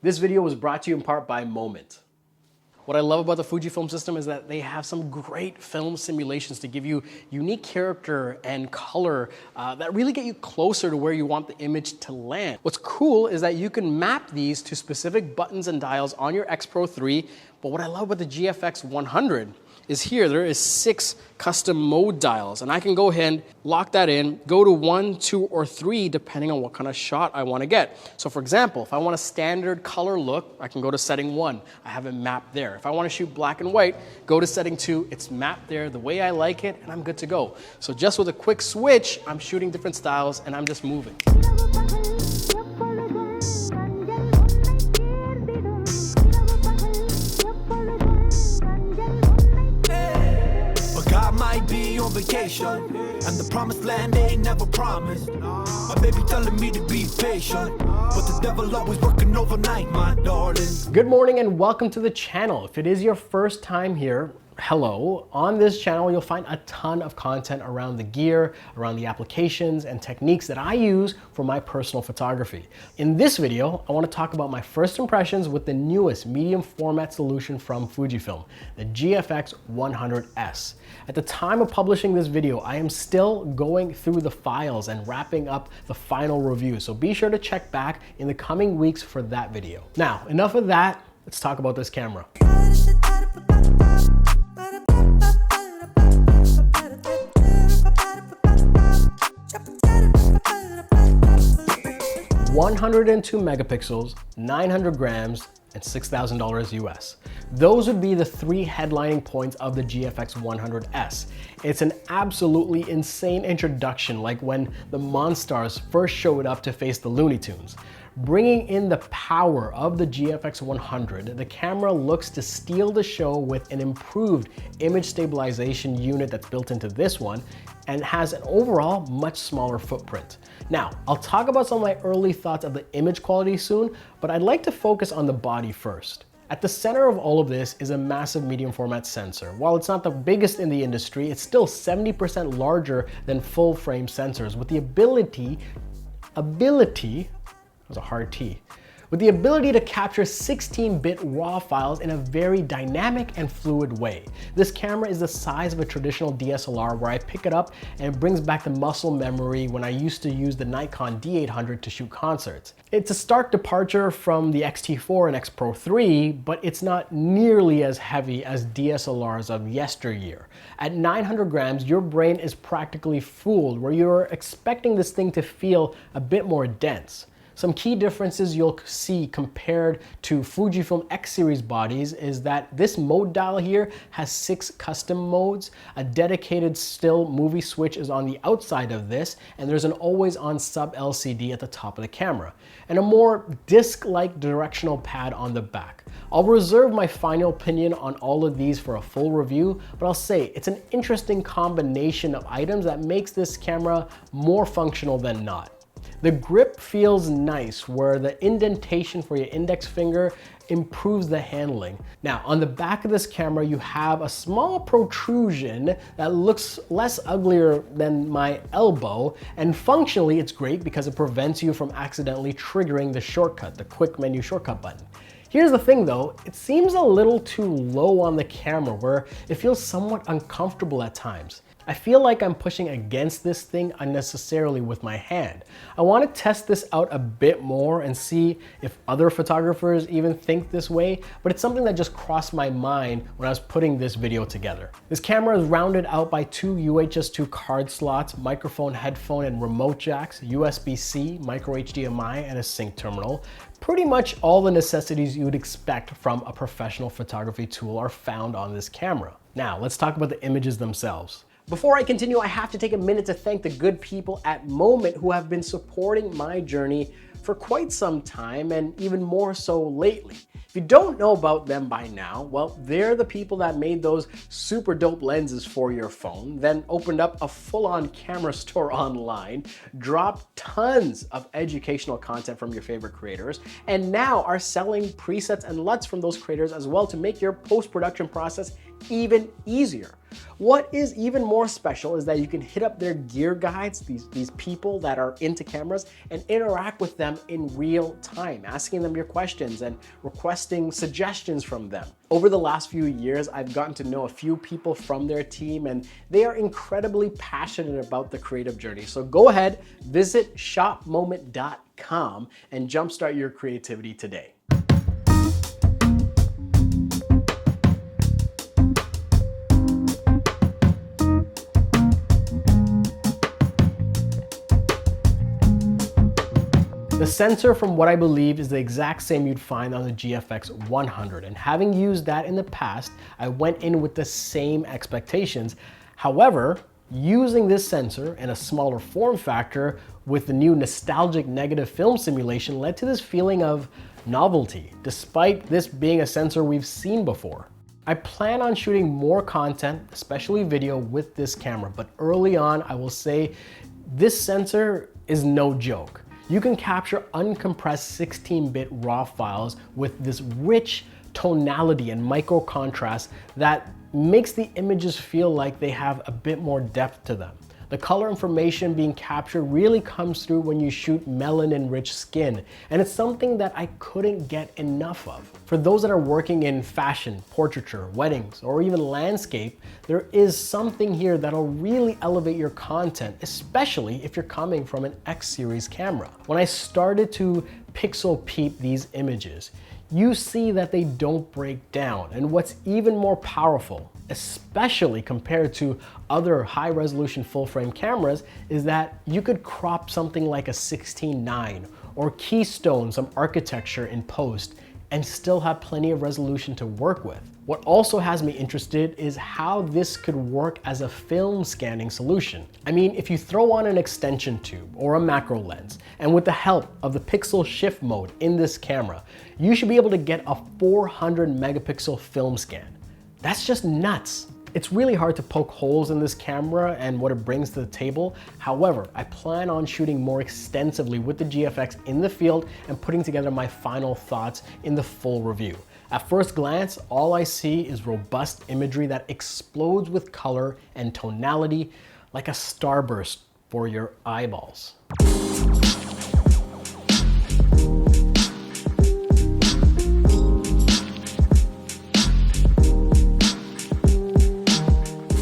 This video was brought to you in part by Moment. What I love about the Fujifilm system is that they have some great film simulations to give you unique character and color that really get you closer to where you want the image to land. What's cool is that you can map these to specific buttons and dials on your X Pro 3, but what I love about the GFX100 is here, there is 6 custom mode dials, and I can go ahead, lock that in, go to 1, 2, or 3, depending on what kind of shot I want to get. So for example, if I want a standard color look, I can go to setting 1. I have it mapped there. If I want to shoot black and white, go to setting 2. It's mapped there the way I like it, and I'm good to go. So just with a quick switch, I'm shooting different styles, and I'm just moving. Vacation, and the promised land ain't never promised. My baby telling me to be patient, but the devil always working overnight, my darling. Good morning and welcome to the channel. If it is your first time here, hello. On this channel, you'll find a ton of content around the gear, around the applications and techniques that I use for my personal photography. In this video, I want to talk about my first impressions with the newest medium format solution from Fujifilm, the GFX100s. At the time of publishing this video, I am still going through the files and wrapping up the final review, so be sure to check back in the coming weeks for that video. Now, enough of that, let's talk about this camera. (102 megapixels, 900 grams, and $6,000 US. Those would be the 3 headlining points of the GFX100s. It's an absolutely insane introduction, like when the Monstars first showed up to face the Looney Tunes. Bringing in the power of the GFX100, the camera looks to steal the show with an improved image stabilization unit that's built into this one and has an overall much smaller footprint. Now, I'll talk about some of my early thoughts of the image quality soon, but I'd like to focus on the body first. At the center of all of this is a massive medium format sensor. While it's not the biggest in the industry, it's still 70% larger than full frame sensors with the ability, that was a hard T, with the ability to capture 16-bit RAW files in a very dynamic and fluid way. This camera is the size of a traditional DSLR where I pick it up and it brings back the muscle memory when I used to use the Nikon D800 to shoot concerts. It's a stark departure from the X-T4 and X Pro 3, but it's not nearly as heavy as DSLRs of yesteryear. At 900 grams, your brain is practically fooled, where you're expecting this thing to feel a bit more dense. Some key differences you'll see compared to Fujifilm X series bodies is that this mode dial here has 6 custom modes, a dedicated still movie switch is on the outside of this, and there's an always on sub LCD at the top of the camera, and a more disc-like directional pad on the back. I'll reserve my final opinion on all of these for a full review, but I'll say it's an interesting combination of items that makes this camera more functional than not. The grip feels nice, where the indentation for your index finger improves the handling. Now, on the back of this camera, you have a small protrusion that looks less uglier than my elbow, and functionally it's great because it prevents you from accidentally triggering the shortcut, the quick menu shortcut button. Here's the thing though, it seems a little too low on the camera where it feels somewhat uncomfortable at times. I feel like I'm pushing against this thing unnecessarily with my hand. I want to test this out a bit more and see if other photographers even think this way, but it's something that just crossed my mind when I was putting this video together. This camera is rounded out by 2 UHS 2 card slots, microphone, headphone, and remote jacks, USB-C, micro HDMI, and a sync terminal. Pretty much all the necessities you would expect from a professional photography tool are found on this camera. Now, let's talk about the images themselves. Before I continue, I have to take a minute to thank the good people at Moment who have been supporting my journey for quite some time, and even more so lately. If you don't know about them by now, well, they're the people that made those super dope lenses for your phone, then opened up a full-on camera store online, dropped tons of educational content from your favorite creators, and now are selling presets and LUTs from those creators as well to make your post-production process even easier. What is even more special is that you can hit up their gear guides, these people that are into cameras, and interact with them in real time, asking them your questions and requesting suggestions from them. Over the last few years, I've gotten to know a few people from their team, and they are incredibly passionate about the creative journey. So go ahead, visit shopmoment.com and jumpstart your creativity today. The sensor, from what I believe, is the exact same you'd find on the GFX100, and having used that in the past, I went in with the same expectations. However, using this sensor in a smaller form factor with the new nostalgic negative film simulation led to this feeling of novelty, despite this being a sensor we've seen before. I plan on shooting more content, especially video, with this camera, but early on, I will say this sensor is no joke. You can capture uncompressed 16-bit RAW files with this rich tonality and micro contrast that makes the images feel like they have a bit more depth to them. The color information being captured really comes through when you shoot melanin-rich skin, and it's something that I couldn't get enough of. For those that are working in fashion, portraiture, weddings, or even landscape, there is something here that'll really elevate your content, especially if you're coming from an X series camera. When I started to pixel peep these images, you see that they don't break down. And what's even more powerful, especially compared to other high resolution full frame cameras, is that you could crop something like a 16:9 or keystone some architecture in post and still have plenty of resolution to work with. What also has me interested is how this could work as a film scanning solution. I mean, if you throw on an extension tube or a macro lens, and with the help of the pixel shift mode in this camera, you should be able to get a 400 megapixel film scan. That's just nuts. It's really hard to poke holes in this camera and what it brings to the table. However, I plan on shooting more extensively with the GFX in the field and putting together my final thoughts in the full review. At first glance, all I see is robust imagery that explodes with color and tonality like a starburst for your eyeballs.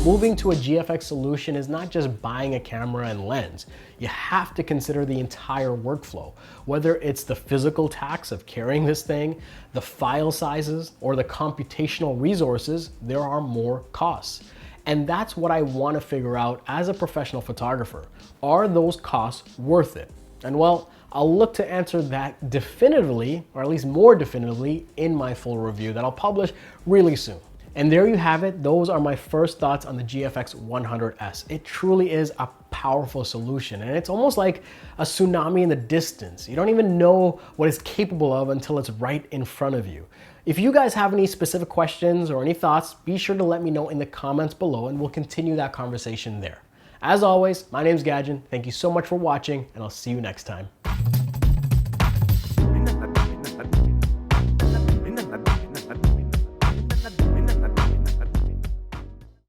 Moving to a GFX solution is not just buying a camera and lens. You have to consider the entire workflow, whether it's the physical tax of carrying this thing, the file sizes, or the computational resources. There are more costs. And that's what I want to figure out as a professional photographer. Are those costs worth it? And well, I'll look to answer that definitively, or at least more definitively, in my full review that I'll publish really soon. And there you have it. Those are my first thoughts on the GFX100s. It truly is a powerful solution, and it's almost like a tsunami in the distance. You don't even know what it's capable of until it's right in front of you. If you guys have any specific questions or any thoughts, be sure to let me know in the comments below, and we'll continue that conversation there. As always, my name's Gajan. Thank you so much for watching, and I'll see you next time.